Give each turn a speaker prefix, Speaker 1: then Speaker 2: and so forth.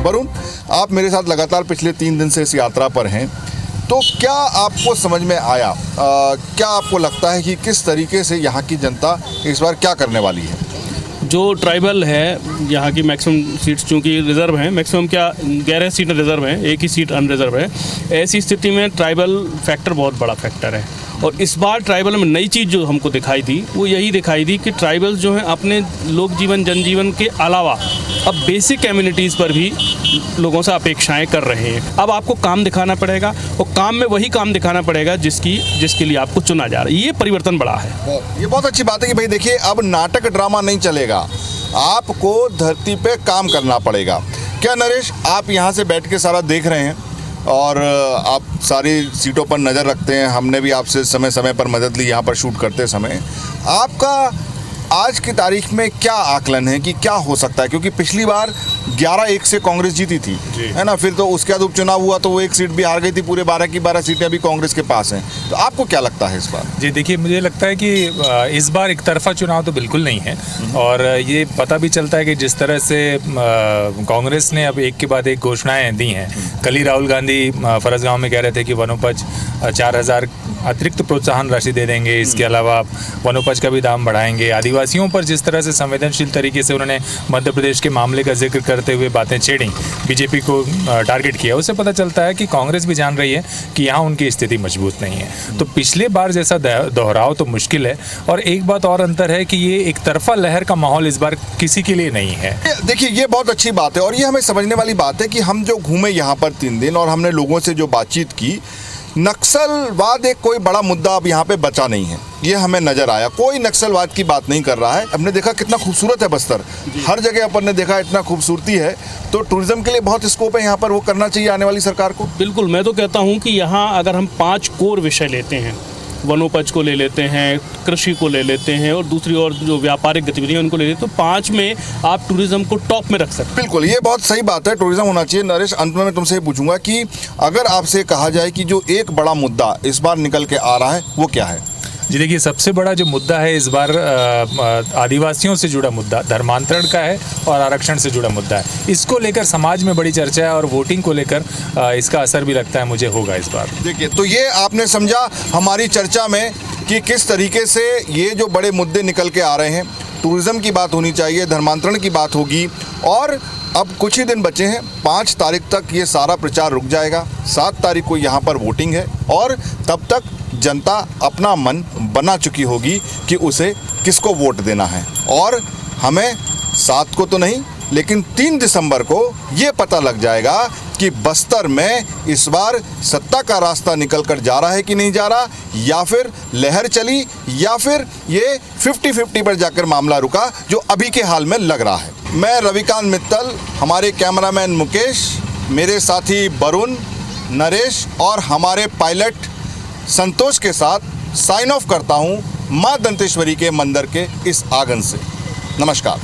Speaker 1: वरुण, आप मेरे साथ लगातार पिछले 3 दिन से इस यात्रा पर हैं, तो क्या आपको समझ में आया, क्या आपको लगता है कि किस तरीके से यहाँ की जनता इस बार क्या करने वाली है?
Speaker 2: जो ट्राइबल है यहाँ की मैक्सिमम सीट्स चूँकि रिज़र्व हैं, मैक्सिमम क्या 11 सीटें रिज़र्व हैं, एक ही सीट अनरिज़र्व है। ऐसी स्थिति में ट्राइबल फैक्टर बहुत बड़ा फैक्टर है। और इस बार ट्राइबल में नई चीज़ जो हमको दिखाई दी वो यही दिखाई दी कि ट्राइबल्स जो हैं अपने लोक जीवन जनजीवन के अलावा अब बेसिक कम्युनिटीज़ पर भी लोगों से अपेक्षाएं कर रहे हैं। अब आपको काम दिखाना पड़ेगा और काम में वही काम दिखाना पड़ेगा जिसके लिए आपको चुना जा रहा है। ये परिवर्तन बड़ा है।
Speaker 1: ये बहुत अच्छी बात है कि भाई देखिए, अब नाटक ड्रामा नहीं चलेगा, आपको धरती पे काम करना पड़ेगा। क्या नरेश, आप यहाँ से बैठ के सारा देख रहे हैं और आप सारी सीटों पर नज़र रखते हैं, हमने भी आपसे समय समय पर मदद ली यहाँ पर शूट करते समय। आपका आज की तारीख में क्या आकलन है कि क्या हो सकता है? क्योंकि पिछली बार 11-1 से कांग्रेस जीती थी, है ना, फिर तो उसके बाद उपचुनाव हुआ तो वो एक सीट भी हार गई थी, पूरे 12 की 12 सीटें अभी कांग्रेस के पास हैं। तो आपको क्या लगता है इस बार?
Speaker 3: जी देखिए, मुझे लगता है कि इस बार एक तरफा चुनाव तो बिल्कुल नहीं है। और ये पता भी चलता है कि जिस तरह से कांग्रेस ने अब एक के बाद एक घोषणाएं दी हैं। कल ही राहुल गांधी फरसगांव में कह रहे थे कि वनोपज 4,000 अतिरिक्त प्रोत्साहन राशि दे देंगे, इसके अलावा वनोपज का भी दाम बढ़ाएंगे। आदिवासियों पर जिस तरह से संवेदनशील तरीके से उन्होंने मध्य प्रदेश के मामले का जिक्र करते हुए बातें छेड़ी, बीजेपी को टारगेट किया, उससे पता चलता है कि कांग्रेस भी जान रही है कि यहाँ उनकी स्थिति मजबूत नहीं है। तो पिछले बार जैसा दोहराव तो मुश्किल है। और एक बात और अंतर है कि ये एक तरफा लहर का माहौल इस बार किसी के लिए नहीं है।
Speaker 1: देखिए, ये बहुत अच्छी बात है और ये हमें समझने वाली बात है कि हम जो घूमे यहाँ पर 3 दिन और हमने लोगों से जो बातचीत की, नक्सलवाद एक कोई बड़ा मुद्दा अब यहाँ पे बचा नहीं है, ये हमें नज़र आया। कोई नक्सलवाद की बात नहीं कर रहा है। हमने देखा कितना खूबसूरत है बस्तर, हर जगह अपन ने देखा इतना खूबसूरती है। तो टूरिज्म के लिए बहुत स्कोप है यहाँ पर, वो करना चाहिए आने वाली सरकार को।
Speaker 2: बिल्कुल, मैं तो कहता हूँ कि यहाँ अगर हम 5 कोर विषय लेते हैं, वनोपज को ले लेते हैं, कृषि को ले लेते हैं और दूसरी और जो व्यापारिक गतिविधियां उनको ले लेते हैं, तो 5 में आप टूरिज्म को टॉप में रख सकते हैं।
Speaker 1: बिल्कुल, ये बहुत सही बात है, टूरिज्म होना चाहिए। नरेश, अंत में मैं तुमसे ये पूछूंगा कि अगर आपसे कहा जाए कि जो एक बड़ा मुद्दा इस बार निकल के आ रहा है वो क्या है?
Speaker 3: जी देखिए, सबसे बड़ा जो मुद्दा है इस बार आदिवासियों से जुड़ा मुद्दा, धर्मांतरण का है और आरक्षण से जुड़ा मुद्दा है। इसको लेकर समाज में बड़ी चर्चा है और वोटिंग को लेकर इसका असर भी लगता है मुझे होगा इस बार।
Speaker 1: देखिए, तो ये आपने समझा हमारी चर्चा में कि किस तरीके से ये जो बड़े मुद्दे निकल के आ रहे हैं। टूरिज्म की बात होनी चाहिए, धर्मांतरण की बात होगी और अब कुछ ही दिन बचे हैं, 5 तारीख तक ये सारा प्रचार रुक जाएगा। 7 तारीख को यहाँ पर वोटिंग है और तब तक जनता अपना मन बना चुकी होगी कि उसे किसको वोट देना है। और हमें 7 को तो नहीं, लेकिन 3 दिसंबर को ये पता लग जाएगा कि बस्तर में इस बार सत्ता का रास्ता निकल कर जा रहा है कि नहीं जा रहा, या फिर लहर चली, या फिर ये 50-50 पर जाकर मामला रुका, जो अभी के हाल में लग रहा है। मैं रविकांत मित्तल, हमारे कैमरामैन मुकेश, मेरे साथी वरुण, नरेश और हमारे पायलट संतोष के साथ साइन ऑफ करता हूँ माँ दंतेश्वरी के मंदिर के इस आंगन से। नमस्कार।